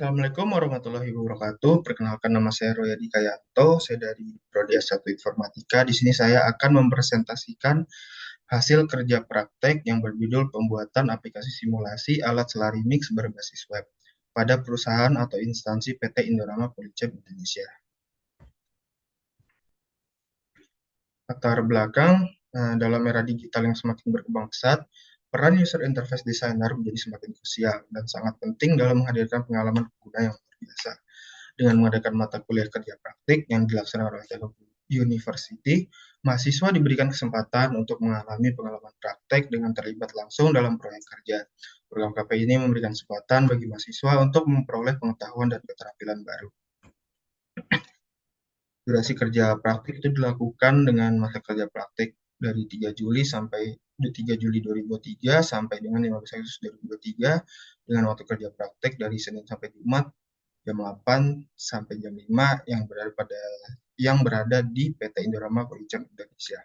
Assalamualaikum warahmatullahi wabarakatuh. Perkenalkan, nama saya Royadi Kayanto. Saya dari Prodi S1 Informatika. Di sini saya akan mempresentasikan hasil kerja praktek yang berjudul pembuatan aplikasi simulasi alat selari mix berbasis web pada perusahaan atau instansi PT Indorama Polycab Indonesia. Latar belakang, dalam era digital yang semakin berkembang pesat, peran user interface designer menjadi semakin krusial dan sangat penting dalam menghadirkan pengalaman pengguna yang luar biasa. Dengan mengadakan mata kuliah kerja praktik yang dilaksanakan oleh Teknik University, mahasiswa diberikan kesempatan untuk mengalami pengalaman praktek dengan terlibat langsung dalam proyek kerja. Program KP ini memberikan kesempatan bagi mahasiswa untuk memperoleh pengetahuan dan keterampilan baru. Durasi kerja praktik itu dilakukan dengan masa kerja praktik dari 3 Juli sampai 3 Juli 2023 sampai dengan 15 Agustus 2023 dengan waktu kerja praktik dari Senin sampai Jumat jam 8 sampai jam 5 yang berada di PT Indorama Polycab Indonesia.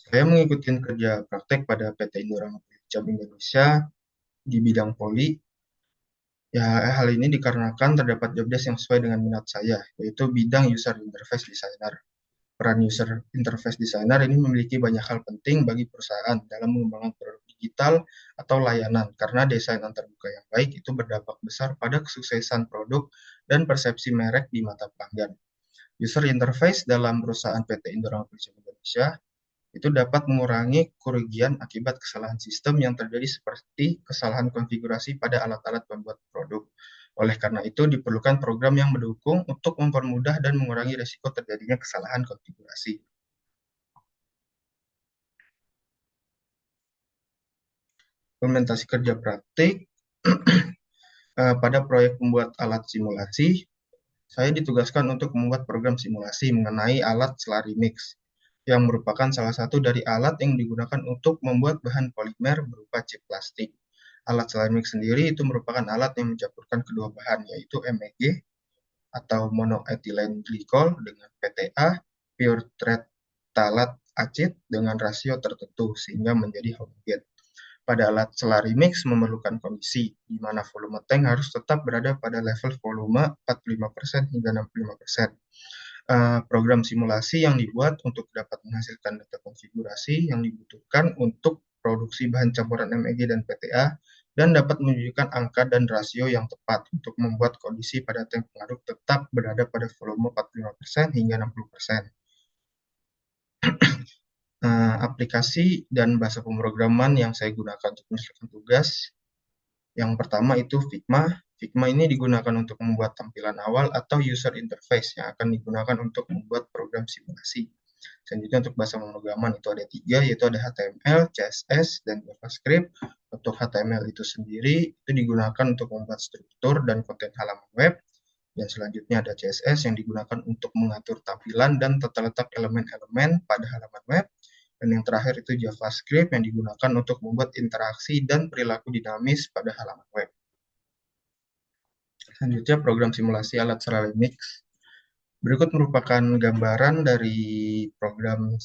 Saya mengikuti kerja praktek pada PT Indorama Polycab Indonesia di bidang poli. Ya, hal ini dikarenakan terdapat jobdesk yang sesuai dengan minat saya, yaitu bidang user interface designer. Peran user interface designer ini memiliki banyak hal penting bagi perusahaan dalam mengembangkan produk digital atau layanan, karena desain antarmuka yang baik itu berdampak besar pada kesuksesan produk dan persepsi merek di mata pelanggan. User interface dalam perusahaan PT Indorama Polycab Indonesia itu dapat mengurangi kerugian akibat kesalahan sistem yang terjadi seperti kesalahan konfigurasi pada alat-alat pembuat produk. Oleh karena itu, diperlukan program yang mendukung untuk mempermudah dan mengurangi risiko terjadinya kesalahan konfigurasi. Implementasi kerja praktik pada proyek membuat alat simulasi, saya ditugaskan untuk membuat program simulasi mengenai alat selari mix, yang merupakan salah satu dari alat yang digunakan untuk membuat bahan polimer berupa chip plastik. Alat selari mix sendiri itu merupakan alat yang mencampurkan kedua bahan, yaitu MEG atau monoethylene glycol dengan PTA, pure terephthalate acid dengan rasio tertentu sehingga menjadi homogen. Pada alat selari mix memerlukan kondisi di mana volume tank harus tetap berada pada level volume 45% hingga 65%. Program simulasi yang dibuat untuk dapat menghasilkan data konfigurasi yang dibutuhkan untuk produksi bahan campuran MEG dan PTA dan dapat menunjukkan angka dan rasio yang tepat untuk membuat kondisi pada tank pengaduk tetap berada pada volume 45% hingga 60%. Aplikasi dan bahasa pemrograman yang saya gunakan untuk menyelesaikan tugas, yang pertama itu Figma. Figma ini digunakan untuk membuat tampilan awal atau user interface yang akan digunakan untuk membuat program simulasi. Selanjutnya untuk bahasa pemrograman itu ada 3, yaitu ada HTML, CSS, dan JavaScript. Untuk HTML itu sendiri itu digunakan untuk membuat struktur dan konten halaman web. Dan selanjutnya ada CSS yang digunakan untuk mengatur tampilan dan tata letak elemen-elemen pada halaman web. Dan yang terakhir itu JavaScript yang digunakan untuk membuat interaksi dan perilaku dinamis pada halaman web. Selanjutnya program simulasi alat selari mix. Berikut merupakan gambaran dari program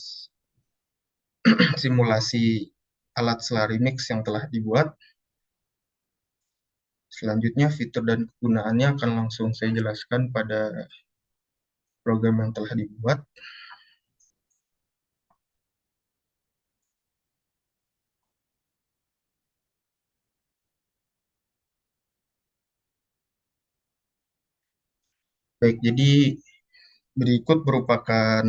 simulasi alat selari mix yang telah dibuat. Selanjutnya fitur dan kegunaannya akan langsung saya jelaskan pada program yang telah dibuat. Baik, jadi berikut merupakan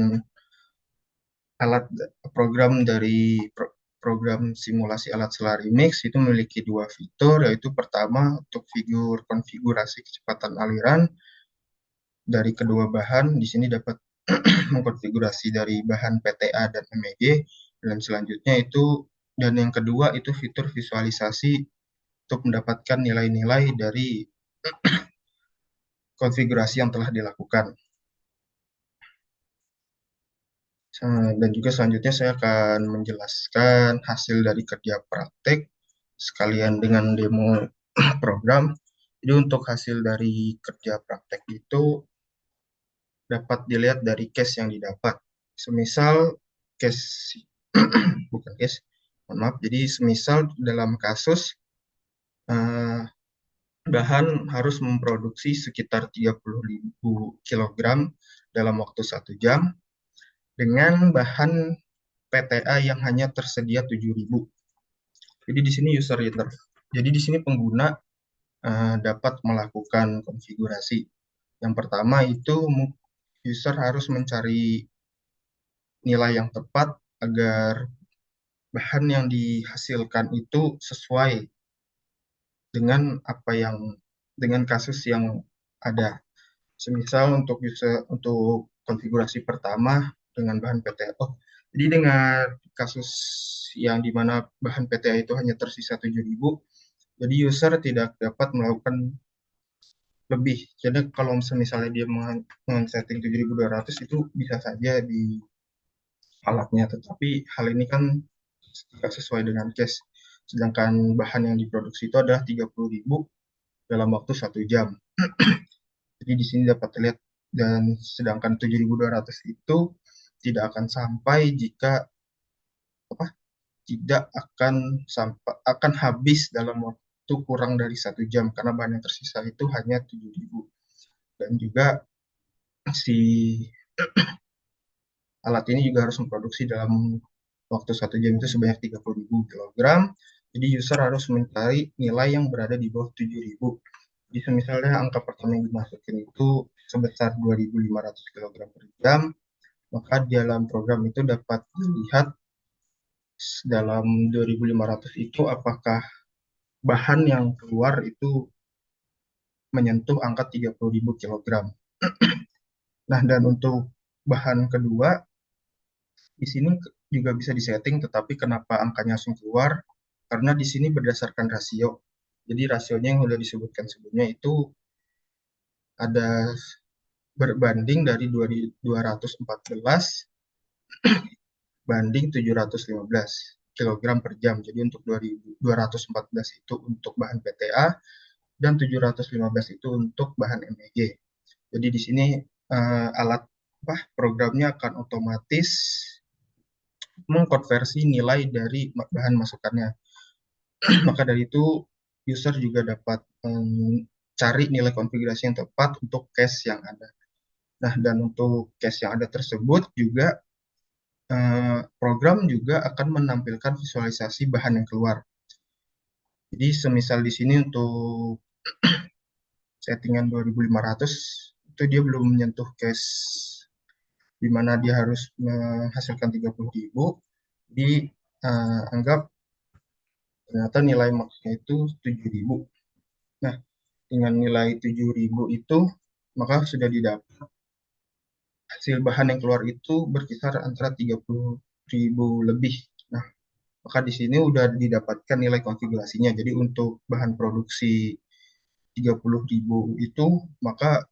alat program dari program simulasi alat selari mix. Itu memiliki 2 fitur, yaitu pertama untuk fitur konfigurasi kecepatan aliran dari kedua bahan. Di sini dapat mengkonfigurasi dari bahan PTA dan MEG, dan selanjutnya itu, dan yang kedua itu fitur visualisasi untuk mendapatkan nilai-nilai dari konfigurasi yang telah dilakukan. Dan juga selanjutnya saya akan menjelaskan hasil dari kerja praktek sekalian dengan demo program. Jadi untuk hasil dari kerja praktek itu dapat dilihat dari case yang didapat. Semisal case bukan case, Mohon maaf, jadi semisal dalam kasus bahan harus memproduksi sekitar 30.000 kg dalam waktu 1 jam dengan bahan PTA yang hanya tersedia 7.000. Jadi di sini jadi di sini pengguna dapat melakukan konfigurasi. Yang pertama itu user harus mencari nilai yang tepat agar bahan yang dihasilkan itu sesuai dengan dengan kasus yang ada. Semisal untuk konfigurasi pertama dengan bahan PTA. Jadi dengan kasus yang dimana bahan PTA itu hanya tersisa 7.000, jadi user tidak dapat melakukan lebih. Jadi kalau misalnya dia men-setting 7.200 itu bisa saja di alatnya, tetapi hal ini kan tidak sesuai dengan case. Sedangkan bahan yang diproduksi itu adalah 30.000 dalam waktu 1 jam. Jadi di sini dapat terlihat, dan sedangkan 7.200 itu tidak akan sampai jika akan habis dalam waktu kurang dari 1 jam karena bahan yang tersisa itu hanya 7.000. Dan juga si alat ini juga harus memproduksi dalam waktu 1 jam itu sebanyak 30.000 kg. Jadi user harus mencari nilai yang berada di bawah 7.000. Jadi misalnya angka pertama yang dimasukin itu sebesar 2.500 kg per jam, maka dalam program itu dapat dilihat dalam 2.500 itu apakah bahan yang keluar itu menyentuh angka 30.000 kg. Nah, dan untuk bahan kedua, di sini juga bisa disetting, tetapi kenapa angkanya langsung keluar? Karena di sini berdasarkan rasio. Jadi rasionya yang sudah disebutkan sebelumnya itu ada berbanding dari 214 banding 715 kg per jam. Jadi untuk 214 itu untuk bahan PTA dan 715 itu untuk bahan MEG. Jadi di sini programnya akan otomatis mengkonversi nilai dari bahan masukannya. Maka dari itu user juga dapat cari nilai konfigurasi yang tepat untuk case yang ada. Nah, dan untuk case yang ada tersebut juga program juga akan menampilkan visualisasi bahan yang keluar. Jadi semisal di sini untuk settingan 2.500 itu dia belum menyentuh case di mana dia harus menghasilkan 30.000. Jadi anggap ternyata nilai maksnya itu 7.000. Nah, dengan nilai 7.000 itu maka sudah didapat hasil bahan yang keluar itu berkisar antara 30.000 lebih. Nah, maka di sini udah didapatkan nilai konfigurasinya. Jadi untuk bahan produksi 30.000 itu, maka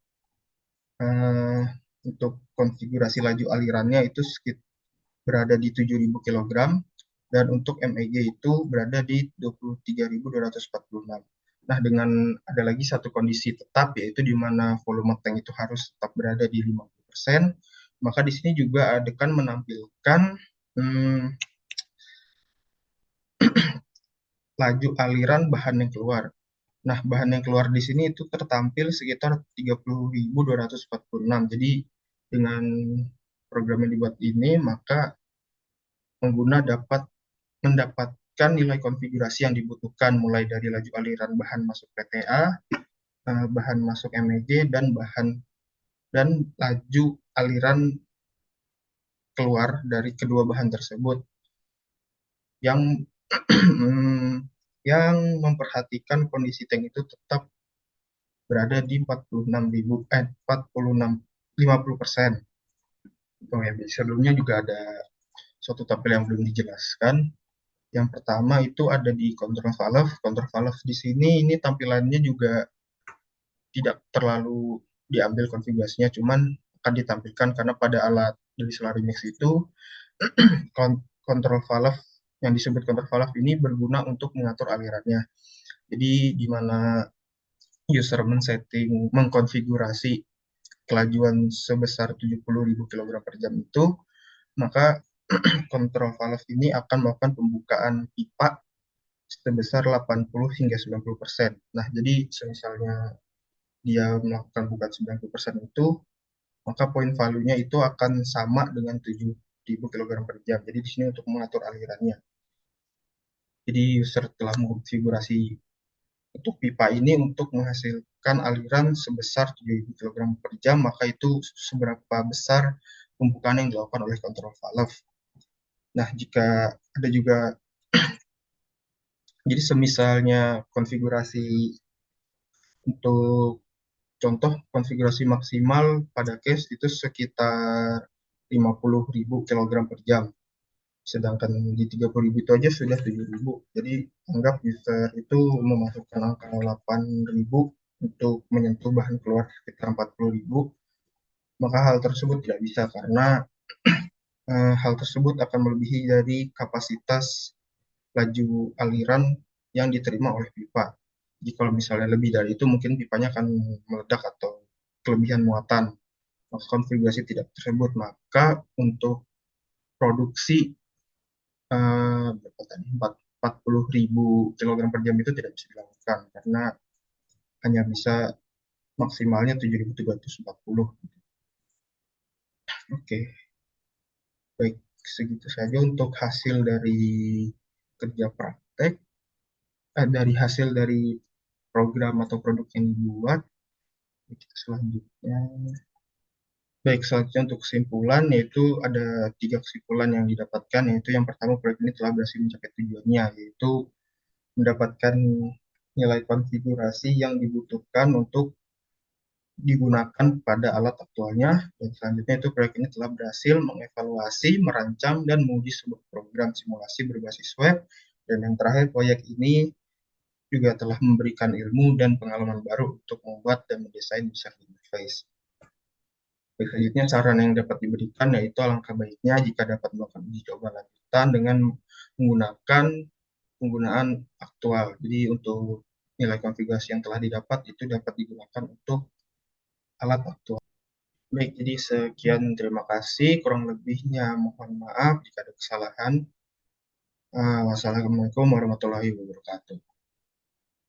untuk konfigurasi laju alirannya itu berada di 7.000 kg, dan untuk MEG itu berada di 23.246. Nah, dengan ada lagi satu kondisi tetap, yaitu di mana volume tank itu harus tetap berada di 50%, maka di sini juga akan menampilkan laju aliran bahan yang keluar. Nah, bahan yang keluar di sini itu tertampil sekitar 30.246. Jadi dengan program yang dibuat ini, maka pengguna dapat mendapatkan nilai konfigurasi yang dibutuhkan, mulai dari laju aliran bahan masuk PTA, bahan masuk MEG, dan laju aliran keluar dari kedua bahan tersebut, yang yang memperhatikan kondisi tank itu tetap berada di 50%. Oh ya, sebelumnya juga ada suatu tabel yang belum dijelaskan. Yang pertama itu ada di control valve. Control valve di sini ini tampilannya juga tidak terlalu diambil konfigurasinya, cuman akan ditampilkan karena pada alat dari SolarMix itu control valve yang disebut control valve ini berguna untuk mengatur alirannya. Jadi di mana user mengkonfigurasi kelajuan sebesar 70.000 kg per jam itu, maka kontrol valve ini akan melakukan pembukaan pipa sebesar 80 hingga 90%. Nah, jadi misalnya dia melakukan bukaan 90% itu, maka poin value-nya itu akan sama dengan 7.000 kg per jam. Jadi di sini untuk mengatur alirannya. Jadi user telah mengonfigurasi untuk pipa ini untuk menghasilkan aliran sebesar 7.000 kg per jam, maka itu seberapa besar pembukaan yang dilakukan oleh kontrol valve. Nah, jika ada juga, jadi semisalnya konfigurasi untuk contoh konfigurasi maksimal pada case itu sekitar 50.000 kg per jam. Sedangkan di 30.000 itu aja sudah 7.000. Jadi anggap user itu memasukkan angka 8.000 untuk menyentuh bahan keluar sekitar 40.000, maka hal tersebut tidak bisa karena hal tersebut akan melebihi dari kapasitas laju aliran yang diterima oleh pipa. Jadi kalau misalnya lebih dari itu mungkin pipanya akan meledak atau kelebihan muatan. Maka konfigurasi tidak tersebut. Maka untuk produksi berapa tadi 40.000 kg per jam itu tidak bisa dilakukan karena hanya bisa maksimalnya 7.340. Oke, baik, segitu saja untuk hasil dari kerja praktek, dari hasil dari program atau produk yang dibuat. Selanjutnya, baik, selanjutnya untuk kesimpulan, yaitu ada 3 kesimpulan yang didapatkan, yaitu yang pertama, proyek ini telah berhasil mencapai tujuannya, yaitu mendapatkan nilai konfigurasi yang dibutuhkan untuk digunakan pada alat aktualnya. Dan selanjutnya itu proyek ini telah berhasil mengevaluasi, merancang, dan menguji sebuah program simulasi berbasis web. Dan yang terakhir, proyek ini juga telah memberikan ilmu dan pengalaman baru untuk membuat dan mendesain user interface. Selanjutnya, saran yang dapat diberikan yaitu alangkah baiknya jika dapat melakukan uji coba lanjutan dengan menggunakan penggunaan aktual. Jadi untuk nilai konfigurasi yang telah didapat itu dapat digunakan untuk alat aktual. Baik, jadi sekian, terima kasih. Kurang lebihnya mohon maaf jika ada kesalahan. Wassalamualaikum warahmatullahi wabarakatuh.